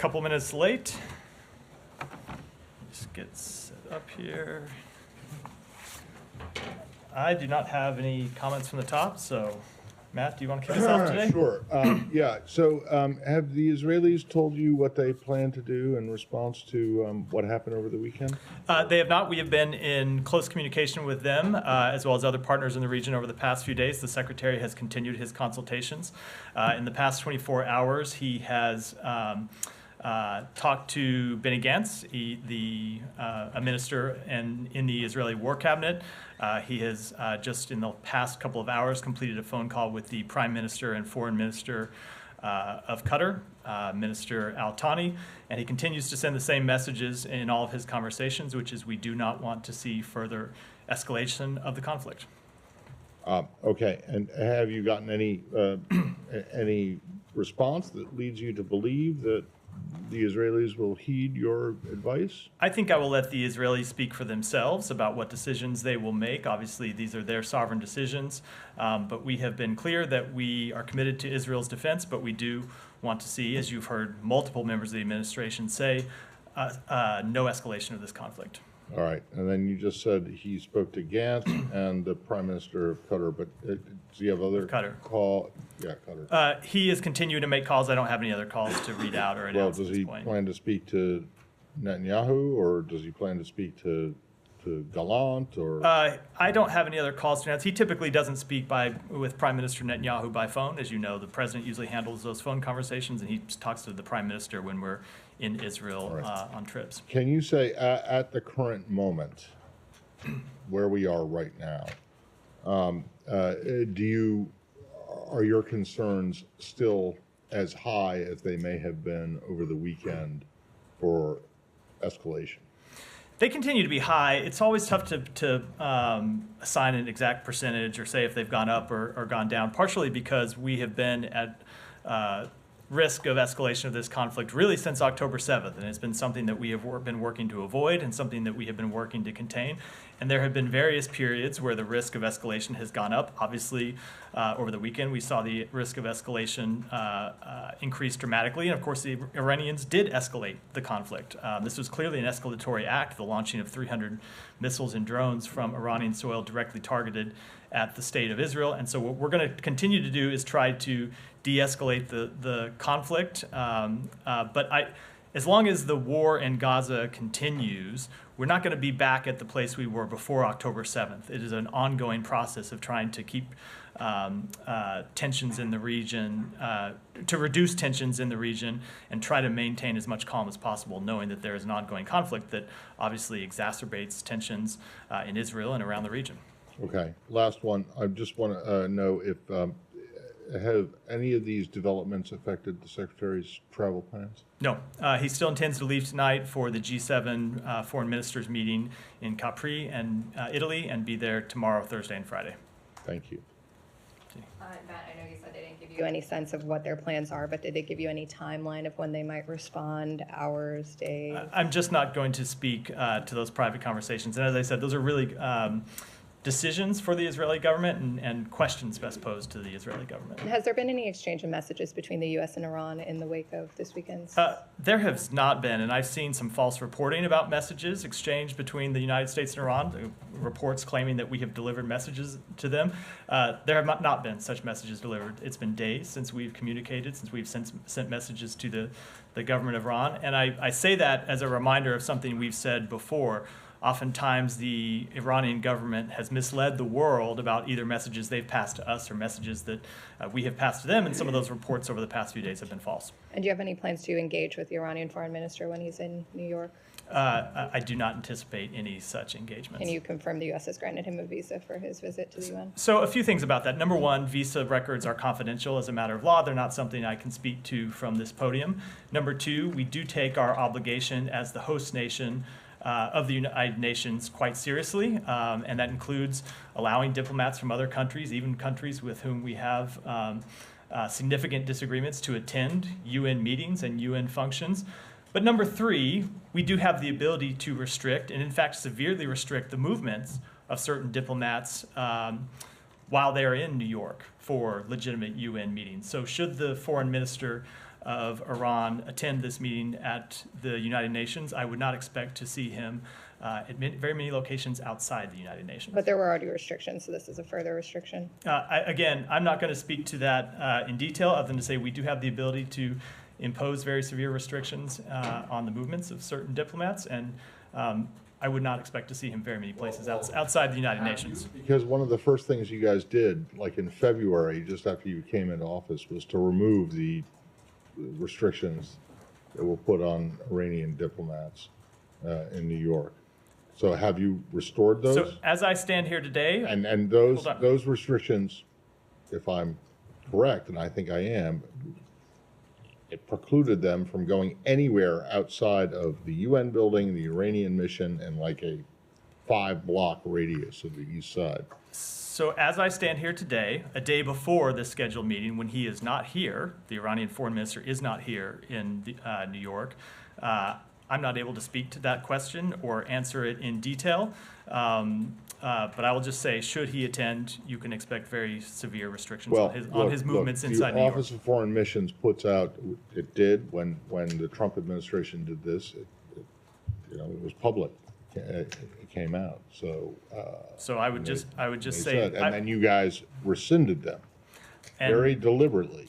couple minutes late. Just get set up here. I do not have any comments from the top, so Matt, do you want to kick us off today? Sure. Yeah. So, have the Israelis told you what they plan to do in response to what happened over the weekend? They have not. We have been in close communication with them, as well as other partners in the region over the past few days. The Secretary has continued his consultations. In the past 24 hours, he has talked to Benny Gantz, a minister in the Israeli War Cabinet. He has just in the past couple of hours completed a phone call with the Prime Minister and Foreign Minister of Qatar, Minister Al Thani, and he continues to send the same messages in all of his conversations, which is we do not want to see further escalation of the conflict. Okay. And have you gotten any response that leads you to believe that the Israelis will heed your advice? I think I will let the Israelis speak for themselves about what decisions they will make. Obviously, these are their sovereign decisions, but we have been clear that we are committed to Israel's defense, but we do want to see, as you've heard multiple members of the administration say, no escalation of this conflict. All right. And then you just said he spoke to Gantz and the Prime Minister of Qatar, but does he have other call? Yeah, Qatar. He is continuing to make calls. I don't have any other calls to read out or announce Well, at this point. Does he plan to speak to Netanyahu, or does he plan to speak to Gallant? Or I don't have any other calls to announce. He typically doesn't speak with Prime Minister Netanyahu by phone. As you know, the president usually handles those phone conversations, and he talks to the Prime Minister when we're in Israel on trips. Can you say at the current moment, where we are right now, are your concerns still as high as they may have been over the weekend for escalation? They continue to be high. It's always tough to assign an exact percentage or say if they've gone up or gone down, partially because we have been at risk of escalation of this conflict really since October 7th, and it's been something that we have been working to avoid and something that we have been working to contain. And there have been various periods where the risk of escalation has gone up. Obviously, over the weekend, we saw the risk of escalation increase dramatically. And of course, the Iranians did escalate the conflict. This was clearly an escalatory act, the launching of 300 missiles and drones from Iranian soil directly targeted at the state of Israel. And so what we're going to continue to do is try to de-escalate the conflict. As long as the war in Gaza continues, we're not going to be back at the place we were before October 7th. It is an ongoing process of trying to keep tensions in the region, to reduce tensions in the region and try to maintain as much calm as possible, knowing that there is an ongoing conflict that obviously exacerbates tensions in Israel and around the region. Okay, last one. I just want to know if have any of these developments affected the Secretary's travel plans? No, he still intends to leave tonight for the G7 foreign ministers meeting in Capri and Italy, and be there tomorrow, Thursday, and Friday. Thank you. Matt, I know you said they didn't give you any sense of what their plans are, but did they give you any timeline of when they might respond, hours, days? I'm just not going to speak to those private conversations. And as I said, those are really decisions for the Israeli government and questions best posed to the Israeli government. Has there been any exchange of messages between the U.S. and Iran in the wake of this weekend's? There has not been, and I've seen some false reporting about messages exchanged between the United States and Iran, reports claiming that we have delivered messages to them. There have not been such messages delivered. It's been days since we've communicated, since we've sent messages to the government of Iran. And I say that as a reminder of something we've said before. Oftentimes, the Iranian government has misled the world about either messages they've passed to us or messages that we have passed to them, and some of those reports over the past few days have been false. And do you have any plans to engage with the Iranian foreign minister when he's in New York? I do not anticipate any such engagements. Can you confirm the U.S. has granted him a visa for his visit to the UN? So a few things about that. Number one, visa records are confidential as a matter of law. They're not something I can speak to from this podium. Number two, we do take our obligation as the host nation of the United Nations quite seriously, and that includes allowing diplomats from other countries, even countries with whom we have significant disagreements, to attend UN meetings and UN functions. But number three, we do have the ability to restrict, and in fact severely restrict, the movements of certain diplomats while they are in New York for legitimate UN meetings. So should the foreign minister of Iran attend this meeting at the United Nations, I would not expect to see him at very many locations outside the United Nations. But there were already restrictions, so this is a further restriction. Again, I'm not going to speak to that in detail, other than to say we do have the ability to impose very severe restrictions on the movements of certain diplomats, and I would not expect to see him very many places outside the United Nations. Because one of the first things you guys did, like in February, just after you came into office, was to remove the restrictions that were put on Iranian diplomats in New York. So have you restored those? So as I stand here today, And those Hold on. those restrictions, if I'm correct, and I think I am, it precluded them from going anywhere outside of the UN building, the Iranian mission, and like a 5-block radius of the east side. so as I stand here today, a day before this scheduled meeting, when he is not here, the Iranian foreign minister is not here in New York, I'm not able to speak to that question or answer it in detail. But I will just say, should he attend, you can expect very severe restrictions on his movements inside New The York. Office of Foreign Missions puts out, it did when the Trump administration did this, it was public. It came out, so. So I would just they say, said, and then you guys rescinded them and- very deliberately.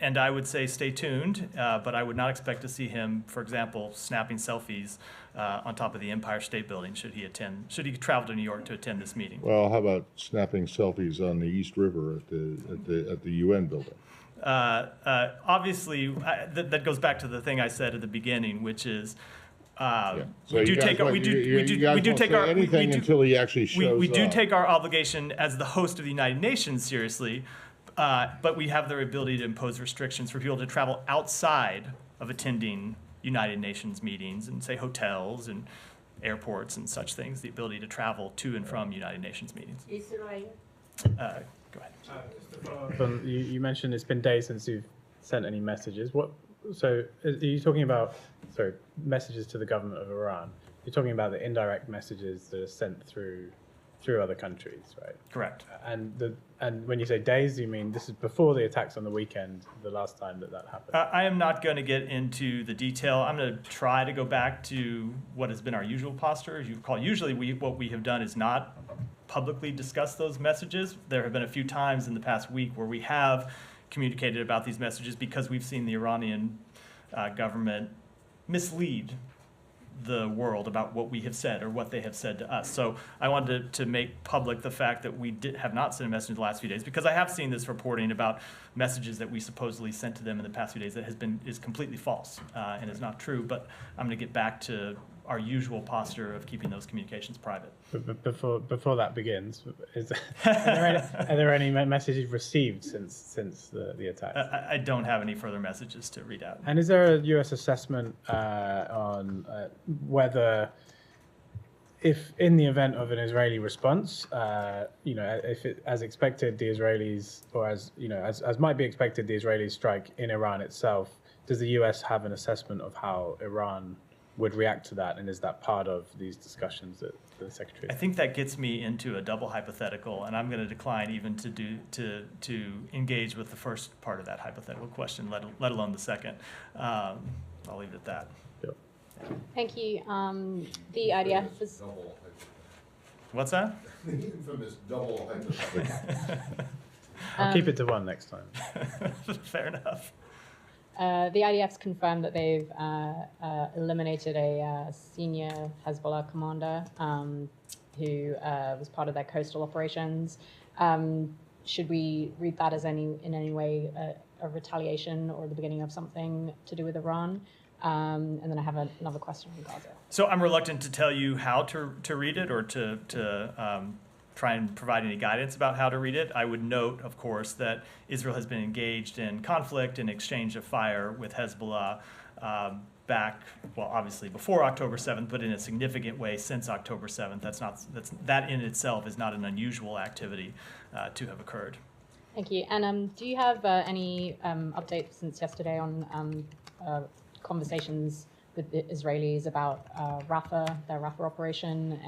And I would say stay tuned, but I would not expect to see him, for example, snapping selfies on top of the Empire State Building should he travel to New York to attend this meeting. Well, how about snapping selfies on the East River at the UN building? Obviously, that goes back to the thing I said at the beginning, which is So we do you guys take our won't- we do you we do guys we do won't take say our we anything do, until he actually shows we do up. take our obligation as the host of the United Nations seriously, but we have the ability to impose restrictions for people to travel outside of attending United Nations meetings and say hotels and airports and such things, the ability to travel to and from United Nations meetings. Israel. Go ahead. Just to follow up on, you mentioned it's been days since you've sent any messages. So are you talking about, messages to the government of Iran? You're talking about the indirect messages that are sent through other countries, right? Correct. And when you say days, you mean this is before the attacks on the weekend, the last time that happened? I am not going to get into the detail. I'm going to try to go back to what has been our usual posture. As you recall, usually what we have done is not publicly discuss those messages. There have been a few times in the past week where we have communicated about these messages because we've seen the Iranian government mislead the world about what we have said or what they have said to us. So I wanted to make public the fact that we have not sent a message in the last few days, because I have seen this reporting about messages that we supposedly sent to them in the past few days that is completely false and is not true. But I'm going to get back to our usual posture of keeping those communications private. But before that begins, are there any messages you've received since the attacks? I don't have any further messages to read out. And is there a U.S. assessment on whether, if in the event of an Israeli response, if as expected, the Israelis, or as might be expected, the Israelis strike in Iran itself, does the U.S. have an assessment of how Iran would react to that, and is that part of these discussions that the Secretary? I think that gets me into a double hypothetical, and I'm going to decline even to engage with the first part of that hypothetical question, let alone the second. I'll leave it at that. Yep. Thank you. The IDF was. What's that? The infamous double hypothetical. I'll keep it to one next time. Fair enough. The IDF's confirmed that they've eliminated a senior Hezbollah commander who was part of their coastal operations. Should we read that as in any way a retaliation or the beginning of something to do with Iran? And then I have another question on Gaza. So I'm reluctant to tell you how to read it or to try and provide any guidance about how to read it. I would note, of course, that Israel has been engaged in conflict and exchange of fire with Hezbollah back, well, obviously before October 7th, but in a significant way since October 7th. That in itself is not an unusual activity to have occurred. Thank you. And do you have any updates since yesterday on conversations with the Israelis about Rafah, their Rafah operation?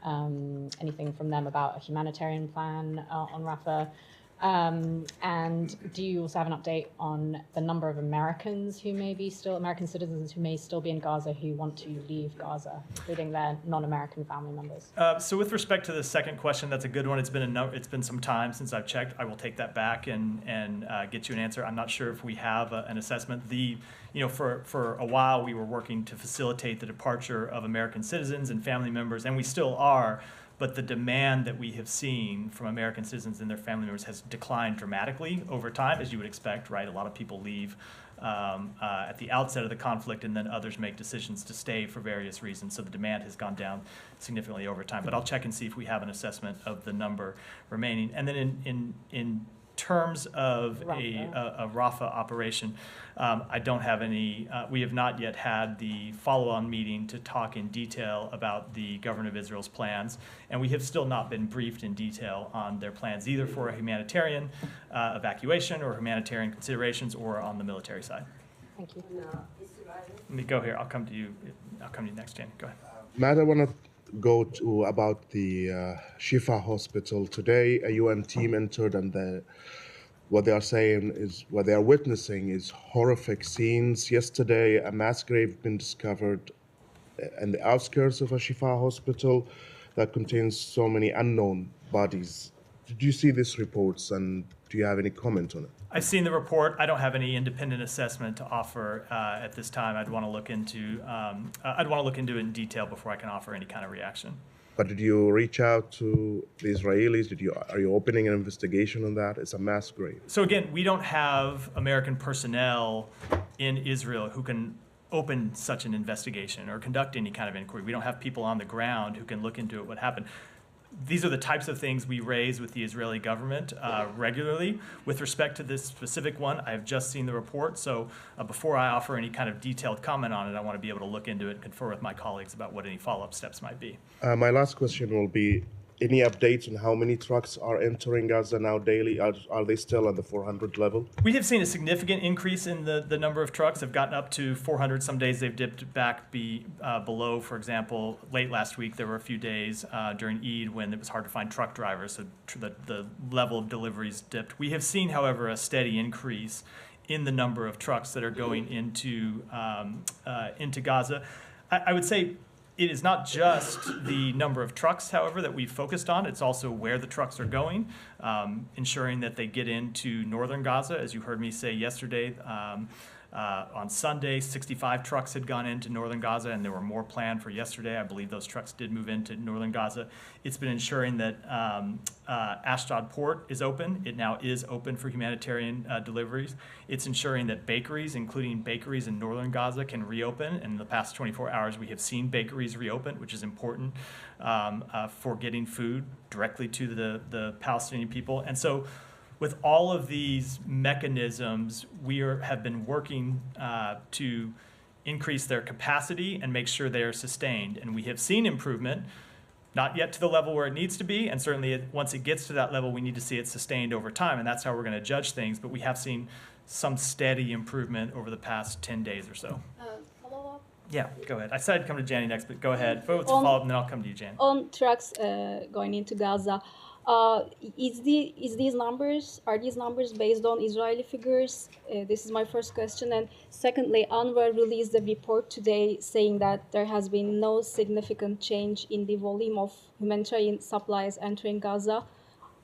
Anything from them about a humanitarian plan on Rafah? And do you also have an update on the number of Americans who may be still, American citizens who may still be in Gaza who want to leave Gaza, including their non-American family members? So with respect to the second question, that's a good one. It's been some time since I've checked. I will take that back and get you an answer. I'm not sure if we have an assessment. For a while we were working to facilitate the departure of American citizens and family members, and we still are. But the demand that we have seen from American citizens and their family members has declined dramatically over time, as you would expect, right? A lot of people leave at the outset of the conflict, and then others make decisions to stay for various reasons. So the demand has gone down significantly over time. But I'll check and see if we have an assessment of the number remaining. And then in terms of a Rafah operation, I don't have any, we have not yet had the follow-on meeting to talk in detail about the government of Israel's plans, and we have still not been briefed in detail on their plans, either for a humanitarian evacuation or humanitarian considerations or on the military side. Thank you. Let me go here. I'll come to you next, Jen. Go ahead. Matt, I want to go to about the Shifa hospital. Today, a UN team entered, and what they are saying is, what they are witnessing is horrific scenes. Yesterday, a mass grave been discovered in the outskirts of a Shifa hospital that contains so many unknown bodies. Did you see these reports, and do you have any comment on it? I've seen the report. I don't have any independent assessment to offer at this time. I'd want to look into it in detail before I can offer any kind of reaction. But did you reach out to the Israelis? Are you opening an investigation on that? It's a mass grave. So again, we don't have American personnel in Israel who can open such an investigation or conduct any kind of inquiry. We don't have people on the ground who can look into it, what happened. These are the types of things we raise with the Israeli government regularly. With respect to this specific one, I have just seen the report, so before I offer any kind of detailed comment on it, I want to be able to look into it and confer with my colleagues about what any follow-up steps might be. My last question will be, any updates on how many trucks are entering Gaza now daily? Are they still at the 400 level? We have seen a significant increase in the number of trucks. They've gotten up to 400. Some days they've dipped back below. For example, late last week there were a few days during Eid when it was hard to find truck drivers, so the level of deliveries dipped. We have seen, however, a steady increase in the number of trucks that are going into Gaza. I would say it is not just the number of trucks, however, that we've focused on. It's also where the trucks are going, ensuring that they get into northern Gaza. As you heard me say yesterday, on Sunday, 65 trucks had gone into northern Gaza, and there were more planned for yesterday. I believe those trucks did move into northern Gaza. It's been ensuring that Ashdod port is open. It now is open for humanitarian deliveries. It's ensuring that bakeries, including bakeries in northern Gaza, can reopen. And in the past 24 hours, we have seen bakeries reopen, which is important for getting food directly to the Palestinian people. And so with all of these mechanisms, we have been working to increase their capacity and make sure they are sustained. And we have seen improvement, not yet to the level where it needs to be, and certainly once it gets to that level, we need to see it sustained over time, and that's how we're going to judge things. But we have seen some steady improvement over the past 10 days or so. Follow-up? Yeah, go ahead. I said I'd come to Jani next, but go ahead. It's a follow-up, and then I'll come to you, Jan. On trucks going into Gaza, are these numbers based on Israeli figures? This is my first question. And secondly, UNRWA released a report today saying that there has been no significant change in the volume of humanitarian supplies entering Gaza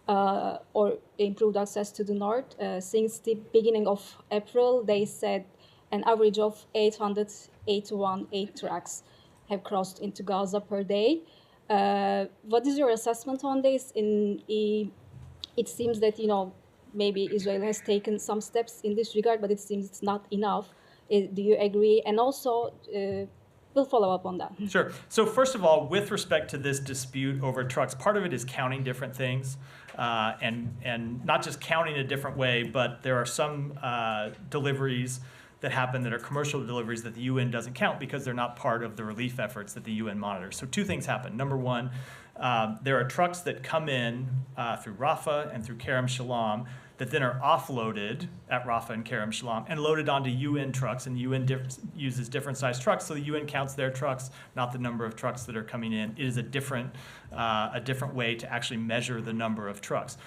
or improved access to the north. Since the beginning of April, they said an average of 881 aid trucks have crossed into Gaza per day. What is your assessment on this? It seems that, maybe Israel has taken some steps in this regard, but it seems it's not enough. Do you agree? And also, we'll follow up on that. Sure. So first of all, with respect to this dispute over trucks, part of it is counting different things, and not just counting a different way, but there are some deliveries that happen that are commercial deliveries that the UN doesn't count because they're not part of the relief efforts that the UN monitors. So two things happen. Number one, there are trucks that come in through Rafah and through Kerem Shalom that then are offloaded at Rafah and Kerem Shalom and loaded onto UN trucks, and UN uses different size trucks, so the UN counts their trucks, not the number of trucks that are coming in. It is a different way to actually measure the number of trucks.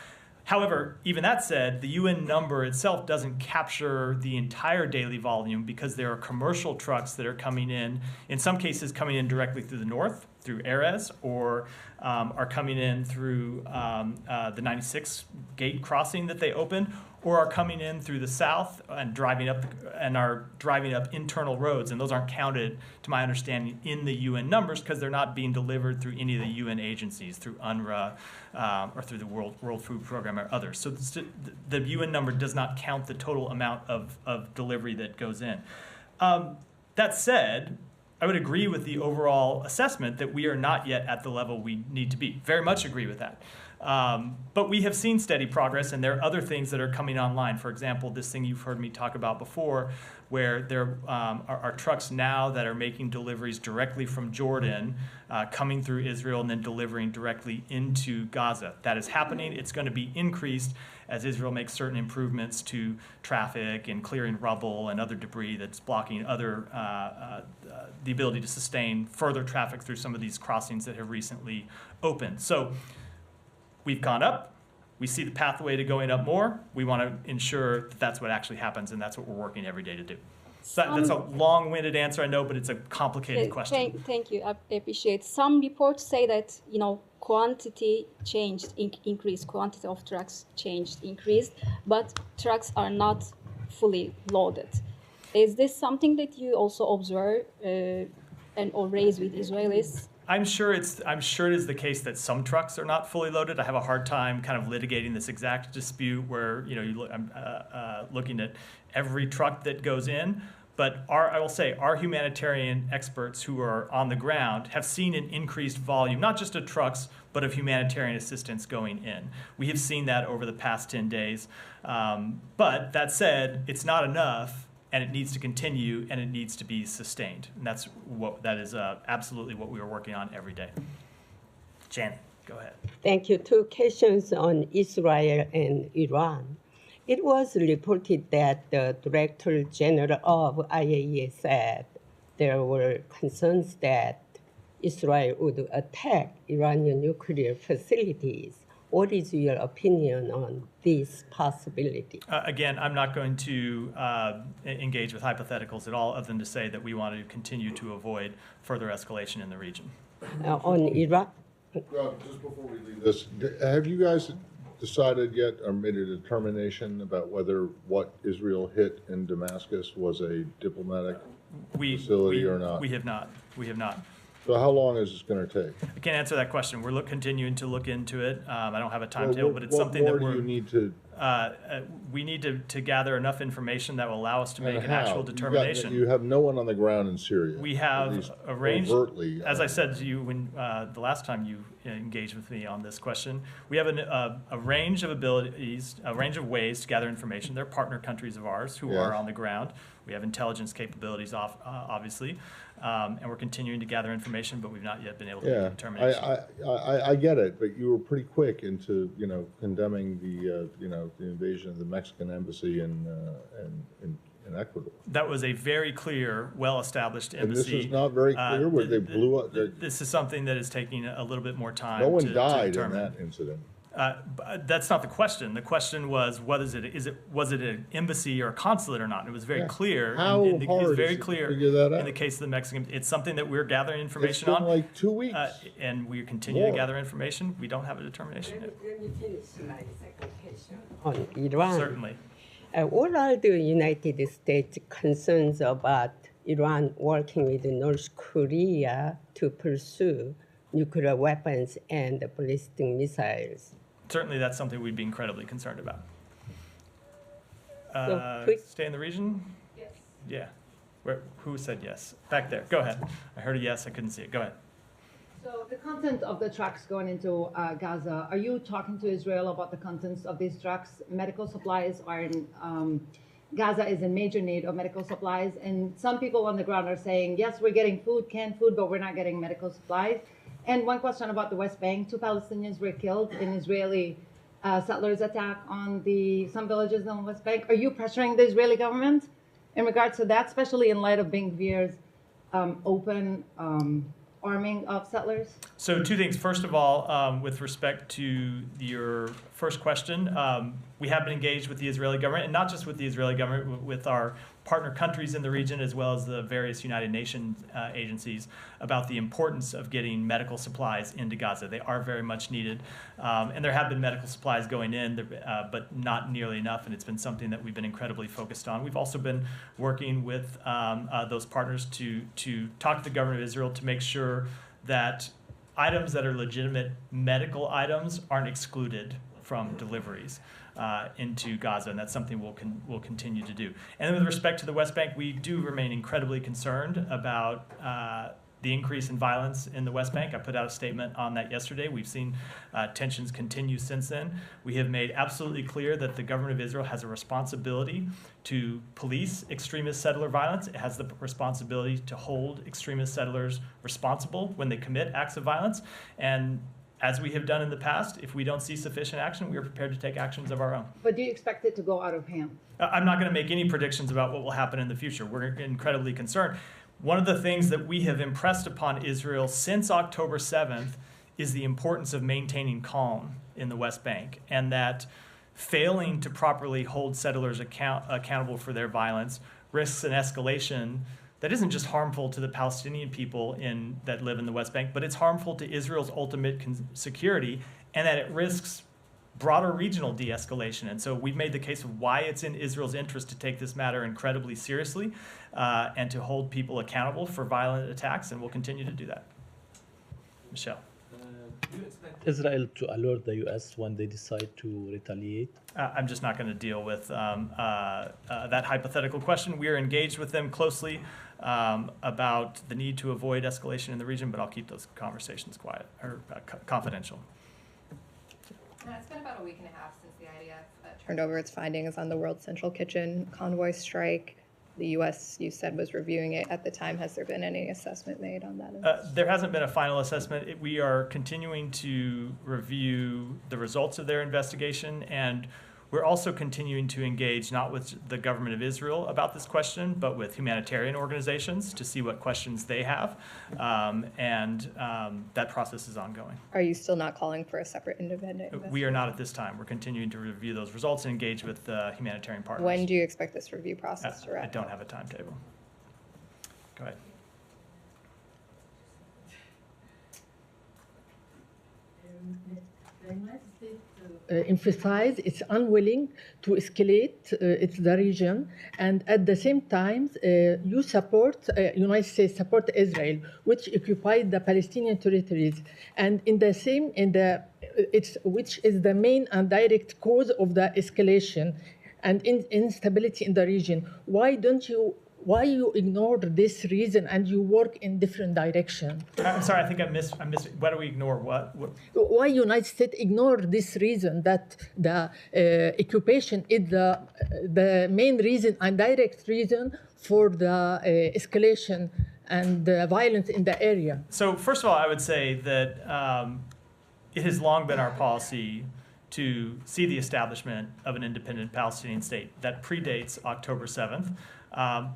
However, even that said, the UN number itself doesn't capture the entire daily volume because there are commercial trucks that are coming in some cases coming in directly through the north, through Erez, or are coming in through the 96 gate crossing that they opened, or are coming in through the south and are driving up internal roads, and those aren't counted, to my understanding, in the UN numbers because they're not being delivered through any of the UN agencies, through UNRWA or through the World Food Program or others. So the UN number does not count the total amount of delivery that goes in. That said, I would agree with the overall assessment that we are not yet at the level we need to be. Very much agree with that. But we have seen steady progress, and there are other things that are coming online. For example, this thing you've heard me talk about before, where there are trucks now that are making deliveries directly from Jordan, coming through Israel, and then delivering directly into Gaza. That is happening. It's going to be increased as Israel makes certain improvements to traffic and clearing rubble and other debris that's blocking the ability to sustain further traffic through some of these crossings that have recently opened. So we've gone up. We see the pathway to going up more. We want to ensure that that's what actually happens, and that's what we're working every day to do. So that's a long-winded answer, I know, but it's a complicated question. Thank you. I appreciate. Some reports say that, quantity changed, increased, quantity of trucks changed, increased, but trucks are not fully loaded. Is this something that you also observe or raise with Israelis? I'm sure it is the case that some trucks are not fully loaded. I have a hard time kind of litigating this exact dispute where I'm looking at every truck that goes in. But I will say our humanitarian experts who are on the ground have seen an increased volume, not just of trucks, but of humanitarian assistance going in. We have seen that over the past 10 days. But that said, it's not enough. And it needs to continue, and it needs to be sustained. And that is absolutely what we are working on every day. Janet, go ahead. Thank you. 2 questions on Israel and Iran. It was reported that the Director General of IAEA said there were concerns that Israel would attack Iranian nuclear facilities. What is your opinion on this possibility? Again, I'm not going to engage with hypotheticals at all, other than to say that we want to continue to avoid further escalation in the region. On Iraq? Just before we leave this, have you guys decided yet or made a determination about whether what Israel hit in Damascus was a diplomatic facility or not? We have not. So how long is this going to take? I can't answer that question. We're continuing to look into it. I don't have a timetable, but it's something that you need to. We need to gather enough information that will allow us to make an actual determination. You have no one on the ground in Syria. We have arranged, overtly, as I said to you when the last time you engaged with me on this question, we have a range of abilities, a range of ways to gather information. They're partner countries of ours who are on the ground. We have intelligence capabilities, obviously, and we're continuing to gather information, but we've not yet been able to make a determination. I get it, but you were pretty quick into condemning the invasion of the Mexican embassy in Ecuador. That was a very clear, well-established embassy. And this is not very clear where they blew up. This is something that is taking a little bit more time. No one to died in determine. that incident. That's not the question. The question was, was it an embassy or a consulate or not? And it was very clear. How it hard was is very it to clear figure that out? in the case of the Mexican. It's something that we're gathering information It's been on. like 2 weeks. And we continue to More. gather information. We don't have a determination yet. Let me finish my second question. On Iran. Certainly. What are the United States concerns about Iran working with North Korea to pursue nuclear weapons and ballistic missiles? Certainly, that's something we'd be incredibly concerned about. quick- Stay in the region? Yes. Yeah. Who said yes? Back there. Go ahead. I heard a yes. I couldn't see it. Go ahead. So the content of the trucks going into Gaza, are you talking to Israel about the contents of these trucks? Medical supplies are in, Gaza is in major need of medical supplies. And some people on the ground are saying, yes, we're getting food, canned food, but we're not getting medical supplies. And one question about the West Bank. 2 Palestinians were killed in Israeli settlers' attack on some villages on the West Bank. Are you pressuring the Israeli government in regards to that, especially in light of Ben Gvir's open arming of settlers? So 2 things. First of all, with respect to your first question, we have been engaged with the Israeli government, and not just with the Israeli government, with our partner countries in the region, as well as the various United Nations agencies, about the importance of getting medical supplies into Gaza. They are very much needed, and there have been medical supplies going in, but not nearly enough, and it's been something that we've been incredibly focused on. We've also been working with those partners to talk to the government of Israel to make sure that items that are legitimate medical items aren't excluded from deliveries into Gaza, and that's something we'll continue to do. And with respect to the West Bank, we do remain incredibly concerned about the increase in violence in the West Bank. I put out a statement on that yesterday. We've seen tensions continue since then. We have made absolutely clear that the government of Israel has a responsibility to police extremist settler violence. It has the responsibility to hold extremist settlers responsible when they commit acts of violence. And as we have done in the past, if we don't see sufficient action, we are prepared to take actions of our own. But do you expect it to go out of hand? I'm not going to make any predictions about what will happen in the future. We're incredibly concerned. One of the things that we have impressed upon Israel since October 7th is the importance of maintaining calm in the West Bank, and that failing to properly hold settlers accountable for their violence risks an escalation that isn't just harmful to the Palestinian people that live in the West Bank, but it's harmful to Israel's ultimate security, and that it risks broader regional de-escalation. And so we've made the case of why it's in Israel's interest to take this matter incredibly seriously and to hold people accountable for violent attacks, and we'll continue to do that. Michelle. Do you expect Israel to alert the U.S. when they decide to retaliate? I'm just not going to deal with that hypothetical question. We are engaged with them closely about the need to avoid escalation in the region, but I'll keep those conversations quiet or confidential. It's been about a week and a half since the IDF turned over its findings on the World Central Kitchen convoy strike. The U.S., you said, was reviewing it at the time. Has there been any assessment made on that? There hasn't been a final assessment. We are continuing to review the results of their investigation, and we're also continuing to engage not with the government of Israel about this question, but with humanitarian organizations to see what questions they have, and that process is ongoing. Are you still not calling for a separate independent investigation? We are not at this time. We're continuing to review those results and engage with humanitarian partners. When do you expect this review process to wrap up? I don't have a timetable. Go ahead. The United States emphasize it's unwilling to escalate the region, and at the same time, you support United States support Israel, which occupied the Palestinian territories, and which is the main and direct cause of the escalation and instability in the region. Why you ignore this reason and you work in different direction? I'm sorry, I think I missed. Why do we ignore what? Why United States ignore this reason that the occupation is the main reason and direct reason for the escalation and violence in the area? So first of all, I would say that it has long been our policy to see the establishment of an independent Palestinian state. That predates October 7th.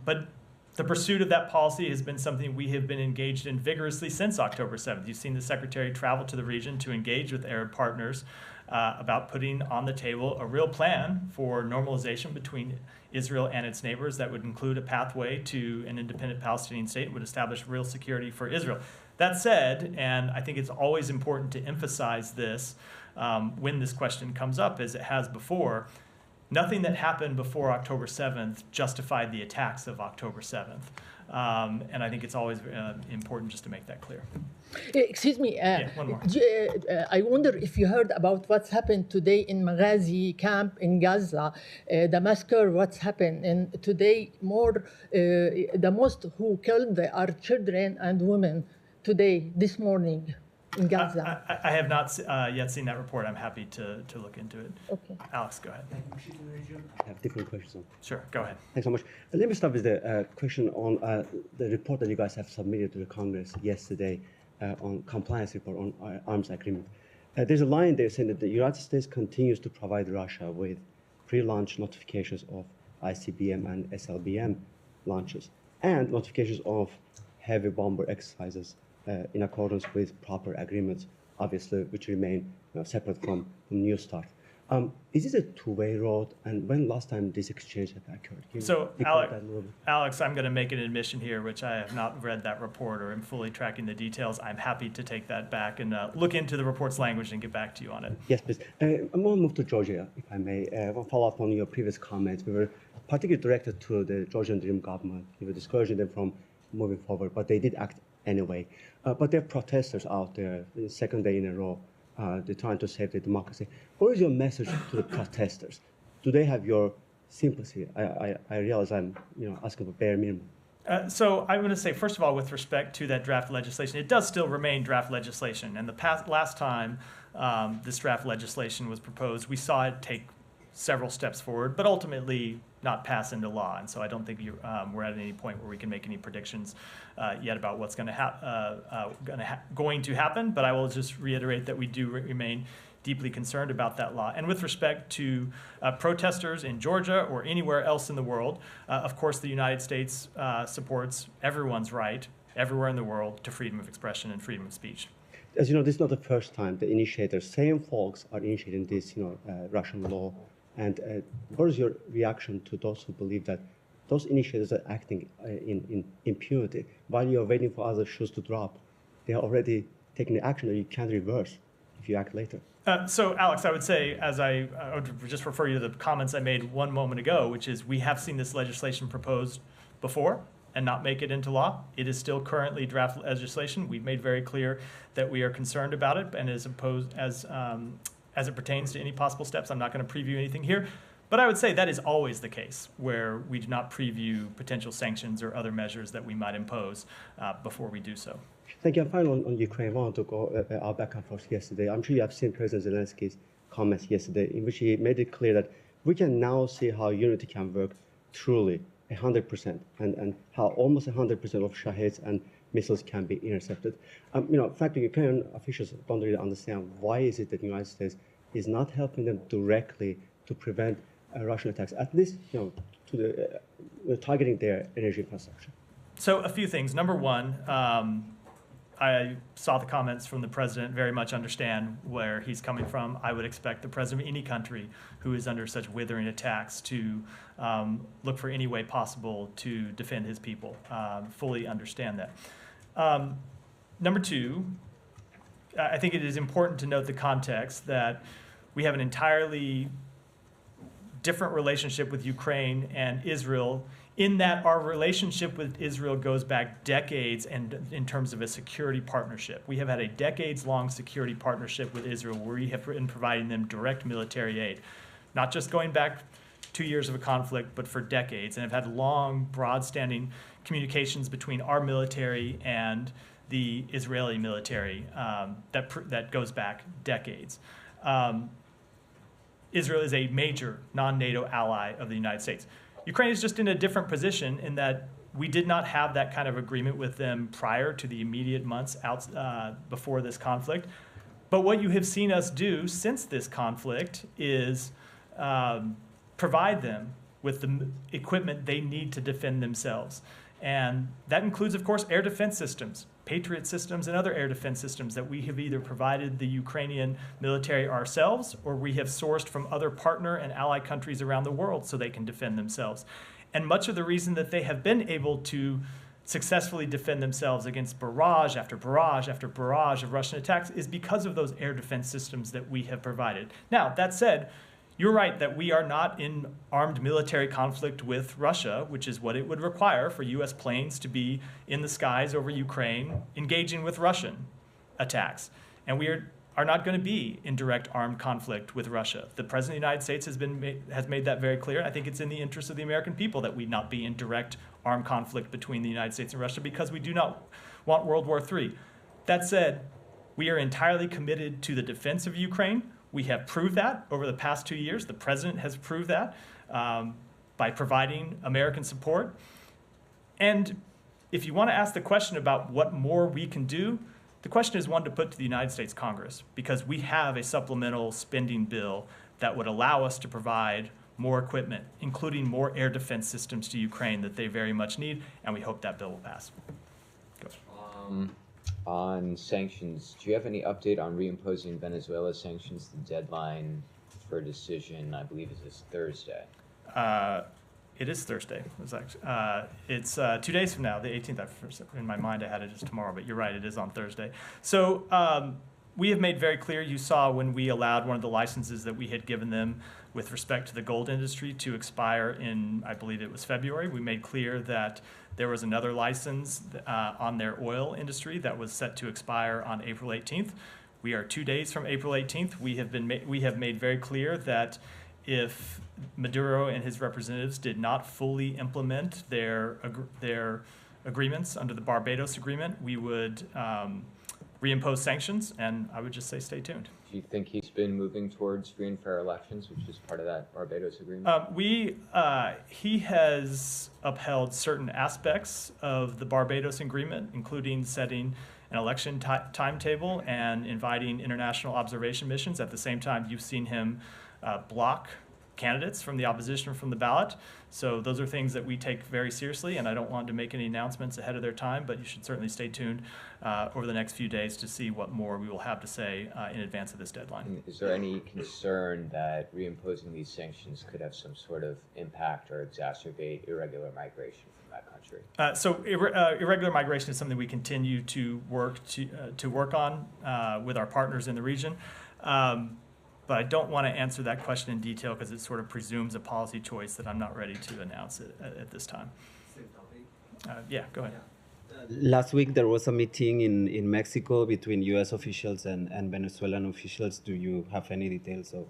But the pursuit of that policy has been something we have been engaged in vigorously since October 7th. You've seen the Secretary travel to the region to engage with Arab partners about putting on the table a real plan for normalization between Israel and its neighbors that would include a pathway to an independent Palestinian state and would establish real security for Israel. That said, and I think it's always important to emphasize this when this question comes up, as it has before, nothing that happened before October 7th justified the attacks of October 7th. And I think it's always important just to make that clear. Excuse me. One more. I wonder if you heard about what's happened today in Maghazi camp in Gaza, the massacre, what's happened. And today, the most who killed are children and women today, this morning. In Gaza. I have not yet seen that report. I'm happy to look into it. Okay. Alex, go ahead. I have different questions. Sure, go ahead. Thanks so much. Let me start with the question on the report that you guys have submitted to the Congress yesterday on compliance report on arms agreement. There's a line there saying that the United States continues to provide Russia with pre-launch notifications of ICBM and SLBM launches and notifications of heavy bomber exercises in accordance with proper agreements, obviously, which remain separate from New START. Is this a two-way road? And when last time this exchange had occurred? Can you So, speak about that a little bit? Alex, I'm going to make an admission here, which I have not read that report or am fully tracking the details. I'm happy to take that back and look into the report's language and get back to you on it. Yes, please. I'm going to move to Georgia, if I may. One follow-up on your previous comments. We were particularly directed to the Georgian Dream government. We were discouraging them from moving forward, but they did act anyway. But there are protesters out there, the second day in a row. They're trying to save the democracy. What is your message to the protesters? Do they have your sympathy? I realize I'm asking for bare minimum. So I'm going to say, first of all, with respect to that draft legislation, it does still remain draft legislation. And last time this draft legislation was proposed, we saw it take several steps forward, but ultimately not pass into law. And so I don't think we're at any point where we can make any predictions yet about what's going to happen. But I will just reiterate that we do remain deeply concerned about that law. And with respect to protesters in Georgia or anywhere else in the world, of course, the United States supports everyone's right everywhere in the world to freedom of expression and freedom of speech. As you know, this is not the first time the initiators, same folks, are initiating this, Russian law. And what is your reaction to those who believe that those initiators are acting in impunity while you're waiting for other shoes to drop? They are already taking the action that you can't reverse if you act later. So, Alex, I would say, I would just refer you to the comments I made one moment ago, which is we have seen this legislation proposed before and not make it into law. It is still currently draft legislation. We've made very clear that we are concerned about it, and as it pertains to any possible steps, I'm not going to preview anything here. But I would say that is always the case, where we do not preview potential sanctions or other measures that we might impose before we do so. Thank you. And finally, on Ukraine, I want to go our back and forth yesterday. I'm sure you have seen President Zelensky's comments yesterday, in which he made it clear that we can now see how unity can work truly 100%, and how almost 100% of Shahed and missiles can be intercepted. Frankly, Ukrainian officials don't really understand why is it that the United States is not helping them directly to prevent Russian attacks, at least targeting their energy infrastructure. So a few things. Number one, I saw the comments from the president, very much understand where he's coming from. I would expect the president of any country who is under such withering attacks to look for any way possible to defend his people. Fully understand that. Number two, I think it is important to note the context that we have an entirely different relationship with Ukraine and Israel, in that our relationship with Israel goes back decades, and in terms of a security partnership. We have had a decades-long security partnership with Israel where we have been providing them direct military aid, not just going back 2 years of a conflict, but for decades, and have had long, broad-standing communications between our military and the Israeli military that goes back decades. Israel is a major non-NATO ally of the United States. Ukraine is just in a different position in that we did not have that kind of agreement with them prior to the immediate months before this conflict. But what you have seen us do since this conflict is provide them with the equipment they need to defend themselves. And that includes, of course, air defense systems, Patriot systems, and other air defense systems that we have either provided the Ukrainian military ourselves, or we have sourced from other partner and ally countries around the world so they can defend themselves. And much of the reason that they have been able to successfully defend themselves against barrage after barrage after barrage of Russian attacks is because of those air defense systems that we have provided. Now, that said, you're right that we are not in armed military conflict with Russia, which is what it would require for U.S. planes to be in the skies over Ukraine engaging with Russian attacks. And we are not going to be in direct armed conflict with Russia. The President of the United States has made that very clear. I think it's in the interest of the American people that we not be in direct armed conflict between the United States and Russia, because we do not want World War III. That said, we are entirely committed to the defense of Ukraine. We have proved that over the past 2 years. The president has proved that by providing American support. And if you want to ask the question about what more we can do, the question is one to put to the United States Congress, because we have a supplemental spending bill that would allow us to provide more equipment, including more air defense systems to Ukraine that they very much need, and we hope that bill will pass. Go. On sanctions, do you have any update on reimposing Venezuela sanctions? The deadline for a decision, I believe, is this Thursday. It is Thursday. It's 2 days from now, the 18th. In my mind, I had it as tomorrow, but you're right, it is on Thursday. So we have made very clear, you saw when we allowed one of the licenses that we had given them with respect to the gold industry to expire in, I believe it was February. We made clear that there was another license on their oil industry that was set to expire on April 18th. We are 2 days from April 18th. We have made very clear that if Maduro and his representatives did not fully implement their agreements under the Barbados Agreement, we would reimpose sanctions, and I would just say stay tuned. Do you think he's been moving towards free and fair elections, which is part of that Barbados Agreement? He has upheld certain aspects of the Barbados Agreement, including setting an election timetable and inviting international observation missions. At the same time, you've seen him block candidates from the opposition from the ballot. So those are things that we take very seriously, and I don't want to make any announcements ahead of their time, but you should certainly stay tuned over the next few days to see what more we will have to say in advance of this deadline. Is there any concern that reimposing these sanctions could have some sort of impact or exacerbate irregular migration from that country? Irregular migration is something we continue to work on with our partners in the region. But I don't want to answer that question in detail because it sort of presumes a policy choice that I'm not ready to announce at this time. Yeah, go ahead. Last week there was a meeting in Mexico between U.S. officials and Venezuelan officials. Do you have any details of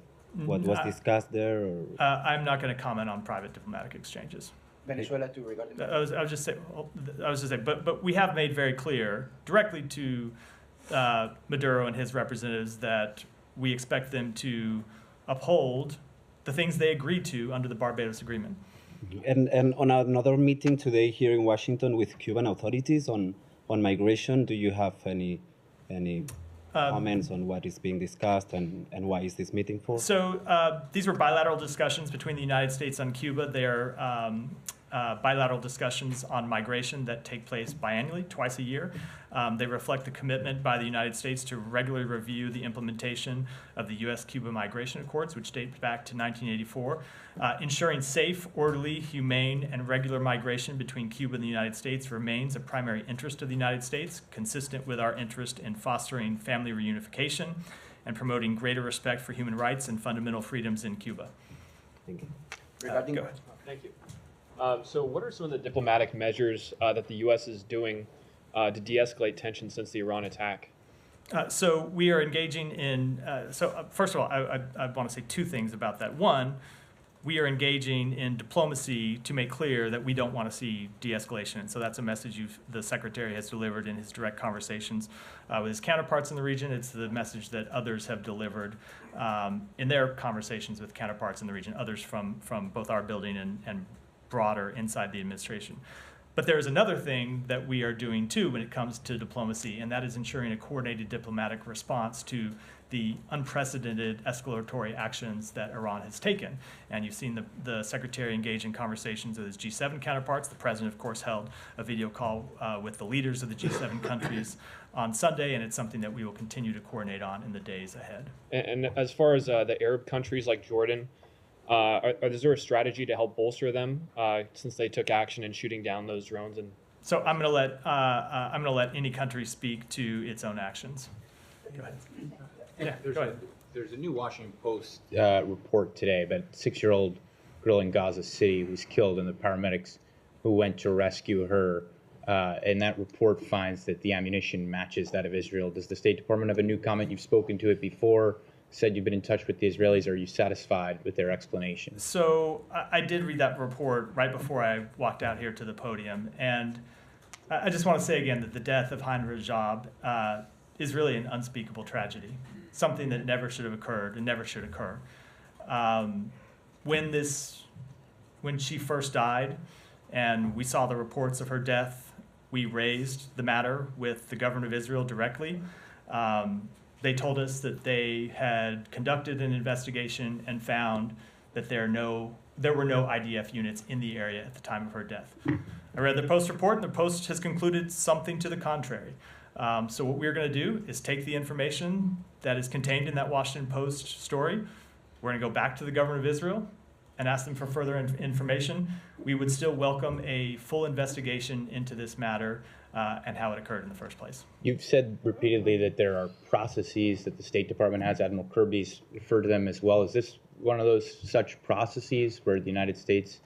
what was discussed there? Or? I'm not going to comment on private diplomatic exchanges. Venezuela too regarding that. I was just saying, but we have made very clear directly to Maduro and his representatives that we expect them to uphold the things they agreed to under the Barbados Agreement. And on another meeting today here in Washington with Cuban authorities on migration, do you have any comments on what is being discussed and why is this meeting for? So these were bilateral discussions between the United States and Cuba. They are bilateral discussions on migration that take place biannually, twice a year. They reflect the commitment by the United States to regularly review the implementation of the U.S.-Cuba Migration Accords, which date back to 1984. Ensuring safe, orderly, humane, and regular migration between Cuba and the United States remains a primary interest of the United States, consistent with our interest in fostering family reunification and promoting greater respect for human rights and fundamental freedoms in Cuba. Thank you. Regarding go ahead. Thank you. So what are some of the diplomatic measures that the U.S. is doing to de-escalate tensions since the Iran attack? So we are engaging in, first of all, I want to say two things about that. One, we are engaging in diplomacy to make clear that we don't want to see de-escalation. And so that's a message the Secretary has delivered in his direct conversations with his counterparts in the region. It's the message that others have delivered in their conversations with counterparts in the region, others from both our building and broader inside the administration. But there is another thing that we are doing too when it comes to diplomacy, and that is ensuring a coordinated diplomatic response to the unprecedented escalatory actions that Iran has taken. And you've seen the Secretary engage in conversations with his G7 counterparts. The President, of course, held a video call with the leaders of the G7 countries on Sunday, and it's something that we will continue to coordinate on in the days ahead. And as far as the Arab countries like Jordan, is there a strategy to help bolster them since they took action in shooting down those drones? And so I'm going to let any country speak to its own actions. Go ahead. Yeah, go ahead. There's a new Washington Post report today about a 6-year-old girl in Gaza City who was killed, and the paramedics who went to rescue her. And that report finds that the ammunition matches that of Israel. Does the State Department have a new comment? You've spoken to it before. Said you've been in touch with the Israelis. Are you satisfied with their explanation? So I did read that report right before I walked out here to the podium. And I just want to say again that the death of Hein Rajab is really an unspeakable tragedy, something that never should have occurred and never should occur. When she first died and we saw the reports of her death, we raised the matter with the government of Israel directly. They told us that they had conducted an investigation and found that there were no IDF units in the area at the time of her death. I read the Post report, and the Post has concluded something to the contrary. So what we're going to do is take the information that is contained in that Washington Post story, we're going to go back to the government of Israel and ask them for further information. We would still welcome a full investigation into this matter and how it occurred in the first place. You've said repeatedly that there are processes that the State Department has. Admiral Kirby's referred to them as well. Is this one of those such processes where the United States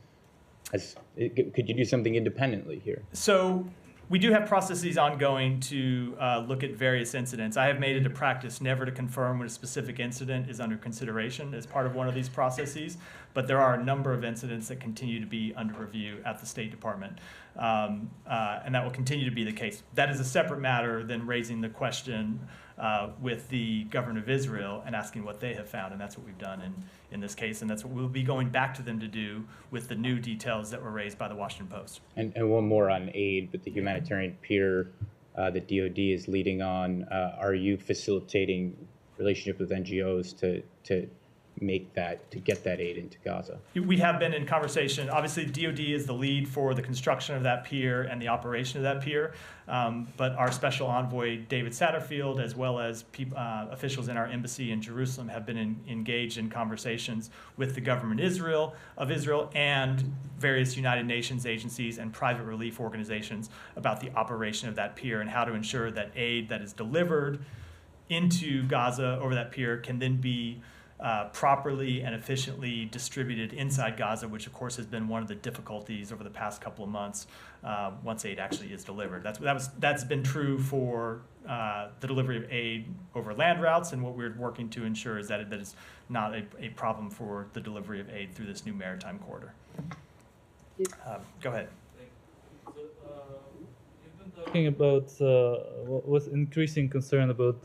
has, could you do something independently here? So we do have processes ongoing to look at various incidents. I have made it a practice never to confirm when a specific incident is under consideration as part of one of these processes, but there are a number of incidents that continue to be under review at the State Department, and that will continue to be the case. That is a separate matter than raising the question with the government of Israel and asking what they have found, and that's what we've done in this case, and that's what we'll be going back to them to do with the new details that were raised by the Washington Post. And one more on aid, but the humanitarian pier that DoD is leading on, are you facilitating relationships with NGOs to make that, to get that aid into Gaza? We have been in conversation. Obviously, DoD is the lead for the construction of that pier and the operation of that pier, but our special envoy, David Satterfield, as well as officials in our embassy in Jerusalem have been engaged in conversations with the government of Israel and various United Nations agencies and private relief organizations about the operation of that pier and how to ensure that aid that is delivered into Gaza over that pier can then be properly and efficiently distributed inside Gaza, which of course has been one of the difficulties over the past couple of months once aid actually is delivered. That's been true for the delivery of aid over land routes, and what we're working to ensure is that is not a problem for the delivery of aid through this new maritime corridor. Go ahead. Talking about with increasing concern about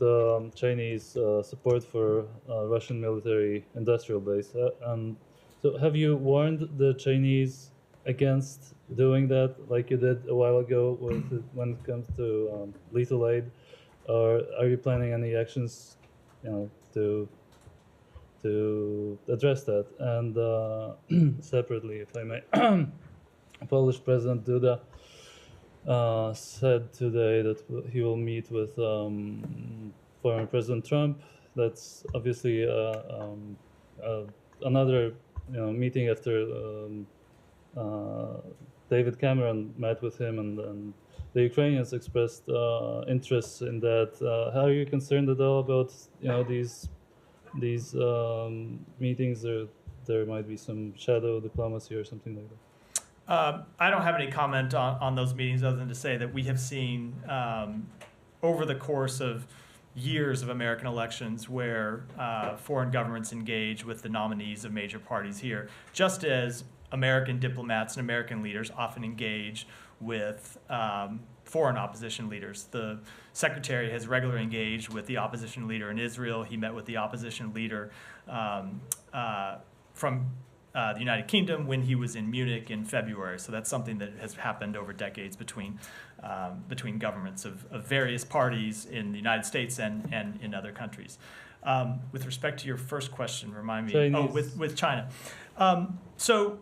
Chinese support for Russian military industrial base. So have you warned the Chinese against doing that like you did a while ago when it comes to lethal aid? Or are you planning any actions, to address that? And separately, if I may, Polish President Duda said today that he will meet with former President Trump. That's obviously another meeting after David Cameron met with him, and the Ukrainians expressed interest in that. How are you concerned at all about these meetings? There might be some shadow diplomacy or something like that. I don't have any comment on those meetings other than to say that we have seen over the course of years of American elections where foreign governments engage with the nominees of major parties here, just as American diplomats and American leaders often engage with foreign opposition leaders. The Secretary has regularly engaged with the opposition leader in Israel. He met with the opposition leader from the United Kingdom when he was in Munich in February. So that's something that has happened over decades between governments of various parties in the United States and in other countries. With respect to your first question, remind me. Chinese. Oh, with China. So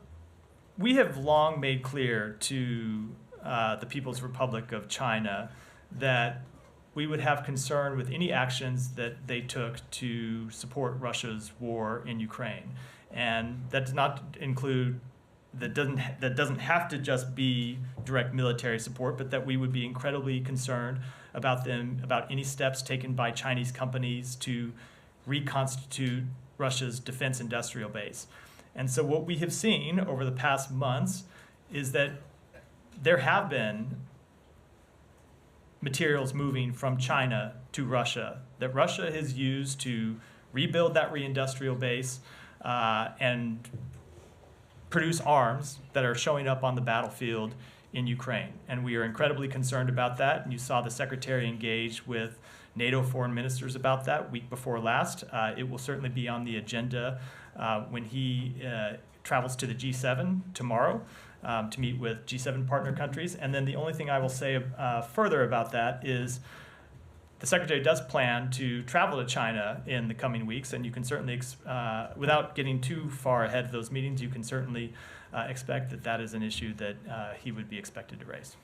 we have long made clear to the People's Republic of China that we would have concern with any actions that they took to support Russia's war in Ukraine. And that does not include, that doesn't have to just be direct military support, but that we would be incredibly concerned about any steps taken by Chinese companies to reconstitute Russia's defense industrial base. And so what we have seen over the past months is that there have been materials moving from China to Russia that Russia has used to rebuild that reindustrial base and produce arms that are showing up on the battlefield in Ukraine. And we are incredibly concerned about that. And you saw the Secretary engage with NATO foreign ministers about that week before last. It will certainly be on the agenda when he travels to the G7 tomorrow to meet with G7 partner countries. And then the only thing I will say further about that is the Secretary does plan to travel to China in the coming weeks, and you can certainly, without getting too far ahead of those meetings, you can certainly expect that that is an issue that he would be expected to raise.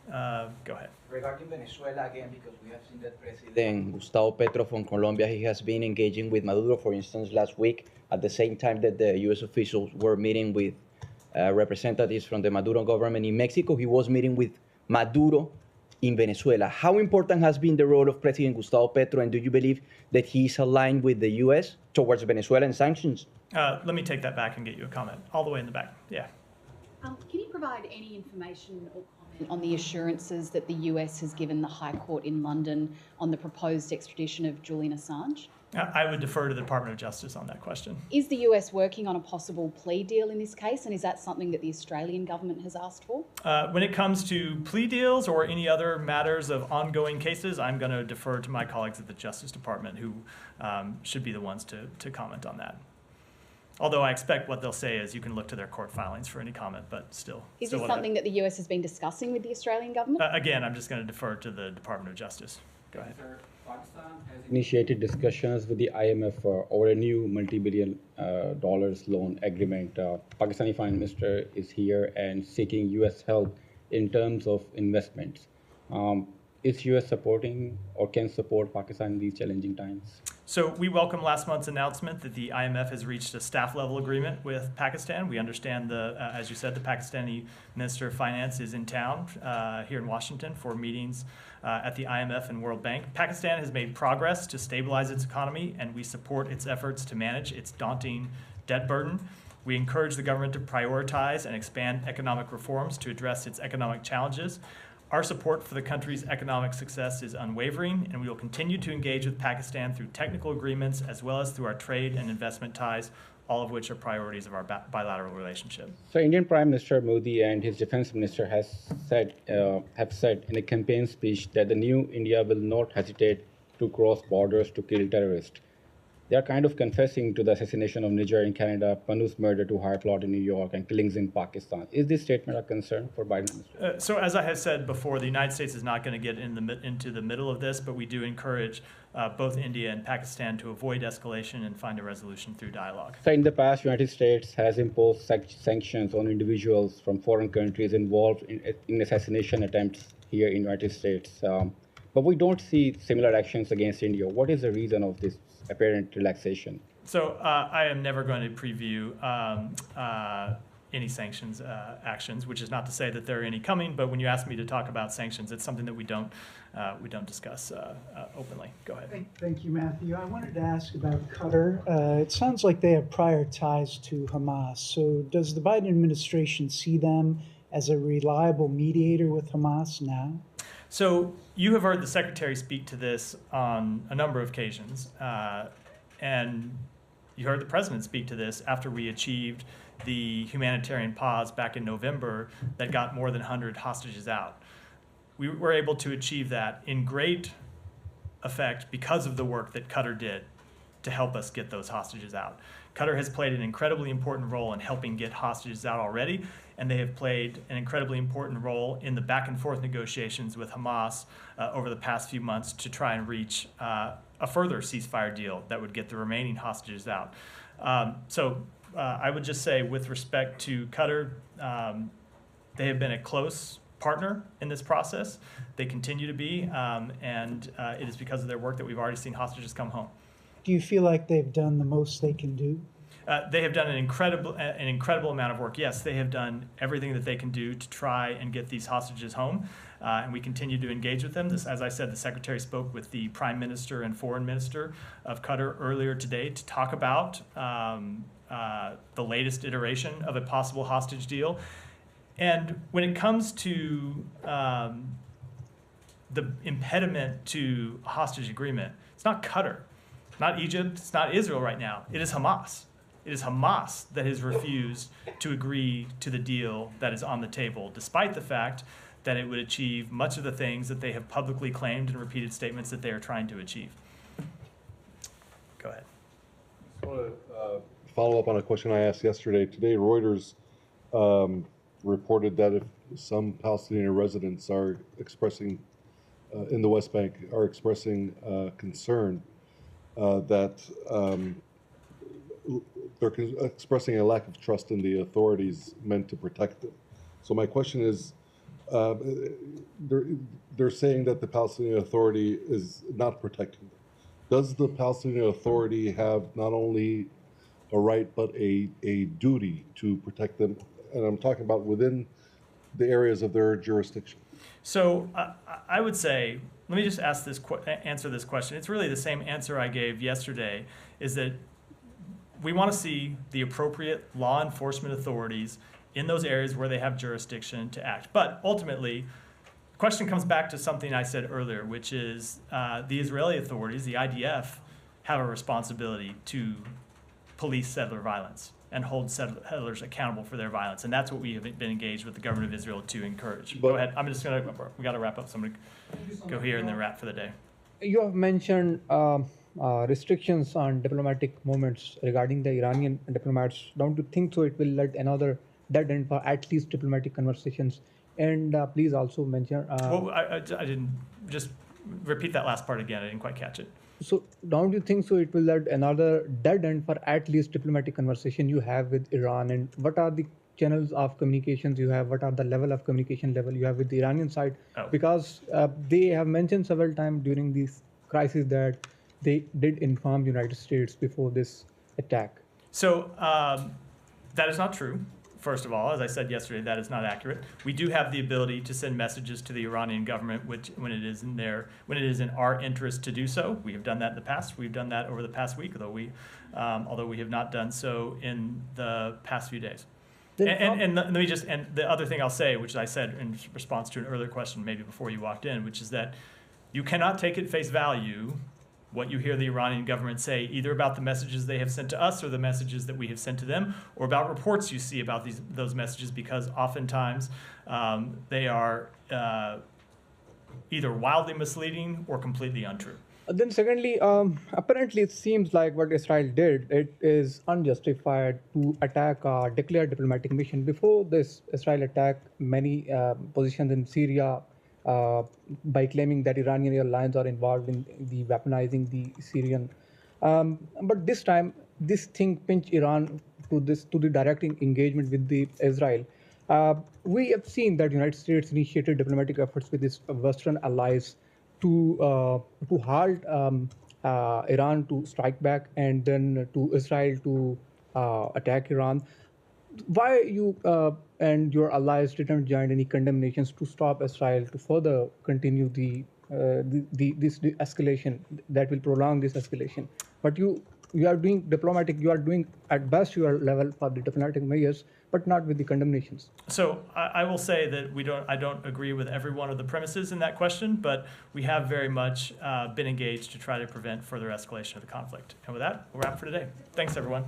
Go ahead. Regarding Venezuela, again, because we have seen that President Gustavo Petro from Colombia, he has been engaging with Maduro, for instance, last week, at the same time that the U.S. officials were meeting with representatives from the Maduro government in Mexico. He was meeting with Maduro in Venezuela. How important has been the role of President Gustavo Petro, and do you believe that he's aligned with the U.S. towards Venezuelan sanctions? Let me take that back and get you a comment. All the way in the back. Yeah. Can you provide any information or comment on the assurances that the US has given the High Court in London on the proposed extradition of Julian Assange? I would defer to the Department of Justice on that question. Is the US working on a possible plea deal in this case, and is that something that the Australian government has asked for? When it comes to plea deals or any other matters of ongoing cases, I'm going to defer to my colleagues at the Justice Department, who should be the ones to comment on that. Although I expect what they'll say is you can look to their court filings for any comment, but still. Is this something that the US has been discussing with the Australian government? Again, I'm just going to defer to the Department of Justice. Go ahead. Initiated discussions with the IMF over a new multi-billion dollars loan agreement. Pakistani Finance Minister is here and seeking U.S. help in terms of investments. Is U.S. supporting or can support Pakistan in these challenging times? So we welcome last month's announcement that the IMF has reached a staff-level agreement with Pakistan. We understand, as you said, the Pakistani Minister of Finance is in town here in Washington for meetings at the IMF and World Bank. Pakistan has made progress to stabilize its economy, and we support its efforts to manage its daunting debt burden. We encourage the government to prioritize and expand economic reforms to address its economic challenges. Our support for the country's economic success is unwavering, and we will continue to engage with Pakistan through technical agreements as well as through our trade and investment ties, all of which are priorities of our bilateral relationship. So Indian Prime Minister Modi and his Defense Minister have said in a campaign speech that the new India will not hesitate to cross borders to kill terrorists. They are kind of confessing to the assassination of Niger in Canada, Panu's murder to High Plot in New York, and killings in Pakistan. Is this statement a concern for Biden administration? So as I have said before, the United States is not going to get into the middle of this, but we do encourage both India and Pakistan to avoid escalation and find a resolution through dialogue. So in the past, United States has imposed sanctions on individuals from foreign countries involved in assassination attempts here in the United States. But we don't see similar actions against India. What is the reason of this apparent relaxation? So I am never going to preview any sanctions actions, which is not to say that there are any coming, but when you ask me to talk about sanctions, it's something that we don't discuss openly. Go ahead. Thank you, Matthew. I wanted to ask about Qatar. It sounds like they have prior ties to Hamas. So does the Biden administration see them as a reliable mediator with Hamas now? So you have heard the Secretary speak to this on a number of occasions, and you heard the President speak to this after we achieved the humanitarian pause back in November that got more than 100 hostages out. We were able to achieve that in great effect because of the work that Qatar did to help us get those hostages out. Qatar has played an incredibly important role in helping get hostages out already, and they have played an incredibly important role in the back and forth negotiations with Hamas over the past few months to try and reach a further ceasefire deal that would get the remaining hostages out. I would just say with respect to Qatar, they have been a close partner in this process. They continue to be, and it is because of their work that we've already seen hostages come home. Do you feel like they've done the most they can do? They have done an incredible amount of work. Yes, they have done everything that they can do to try and get these hostages home, and we continue to engage with them. As I said, the Secretary spoke with the Prime Minister and Foreign Minister of Qatar earlier today to talk about the latest iteration of a possible hostage deal. And when it comes to the impediment to a hostage agreement, it's not Qatar, not Egypt, it's not Israel right now. It is Hamas. It is Hamas that has refused to agree to the deal that is on the table, despite the fact that it would achieve much of the things that they have publicly claimed in repeated statements that they are trying to achieve. Go ahead. I want to follow up on a question I asked yesterday. Today, Reuters reported that if some Palestinian residents are expressing, in the West Bank, are expressing concern that they're expressing a lack of trust in the authorities meant to protect them. So my question is, they're saying that the Palestinian Authority is not protecting them. Does the Palestinian Authority have not only a right but a duty to protect them? And I'm talking about within the areas of their jurisdiction. So I would say, let me just answer this question. It's really the same answer I gave yesterday, is that we want to see the appropriate law enforcement authorities in those areas where they have jurisdiction to act. But ultimately, the question comes back to something I said earlier, which is the Israeli authorities, the IDF, have a responsibility to police settler violence and hold settlers accountable for their violence. And that's what we have been engaged with the government of Israel to encourage. Go ahead. We got to wrap up. So I'm going to go here and then wrap for the day. You have mentioned restrictions on diplomatic movements regarding the Iranian diplomats. Don't you think so it will let another dead end for at least diplomatic conversations? And please also mention... well, I didn't... Just repeat that last part again. I didn't quite catch it. So don't you think so it will let another dead end for at least diplomatic conversation you have with Iran? And what are the channels of communications you have? What are the level of communication level you have with the Iranian side? Because they have mentioned several times during these crises that they did inform the United States before this attack. So that is not true. First of all, as I said yesterday, that is not accurate. We do have the ability to send messages to the Iranian government, when it is in our interest to do so. We have done that in the past. We've done that over the past week, although we have not done so in the past few days. And the other thing I'll say, which I said in response to an earlier question, maybe before you walked in, which is that you cannot take at face value what you hear the Iranian government say, either about the messages they have sent to us or the messages that we have sent to them, or about reports you see about those messages, because oftentimes they are either wildly misleading or completely untrue. Then secondly, apparently it seems like what Israel did, it is unjustified to attack a declared diplomatic mission. Before this, Israel attacked many positions in Syria, by claiming that Iranian airlines are involved in the weaponizing the Syrian. But this time, this thing pinched Iran to the direct engagement with the Israel. We have seen that United States initiated diplomatic efforts with its Western allies to halt Iran to strike back, and then to Israel to attack Iran. Why you and your allies didn't join any condemnations to stop Israel to further continue this escalation that will prolong this escalation? But you are doing diplomatic. You are doing at best your level for the diplomatic measures, but not with the condemnations. So I will say that I don't agree with every one of the premises in that question, but we have very much been engaged to try to prevent further escalation of the conflict. And with that, we'll wrap for today. Thanks, everyone.